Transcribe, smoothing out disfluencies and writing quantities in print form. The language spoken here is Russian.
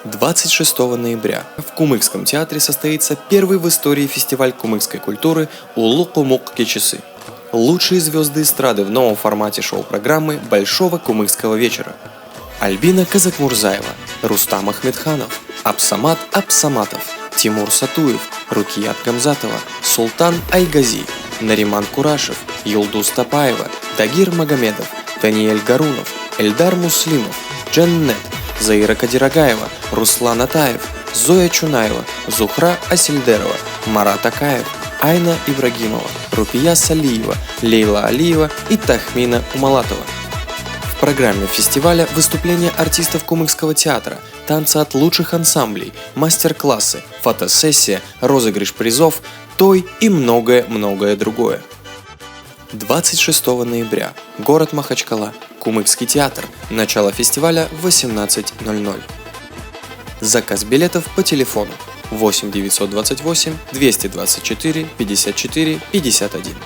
26 ноября в Кумыкском театре состоится первый в истории фестиваль кумыкской культуры «Улу Кумук Кечесы». Лучшие звезды эстрады в новом формате шоу-программы Большого кумыкского вечера. Альбина Казакмурзаева, Рустам Ахмедханов, Абсамат Абсаматов, Тимур Сатуев, Рукият Гамзатова, Султан Айгази, Нариман Курашев, Юлдус Тапаева, Дагир Магомедов, Даниэль Гарунов, Эльдар Муслимов, Дженнет, Заира Кадирагаева, Руслан Атаев, Зоя Чунаева, Зухра Асильдерова, Марат Акаев, Айна Ибрагимова, Рупия Салиева, Лейла Алиева и Тахмина Умалатова. В программе фестиваля выступления артистов Кумыкского театра, танцы от лучших ансамблей, мастер-классы, фотосессия, розыгрыш призов, той и многое-многое другое. 26 ноября. Город Махачкала. Кумыкский театр. Начало фестиваля в 18:00. Заказ билетов по телефону 8 928 224 54 51.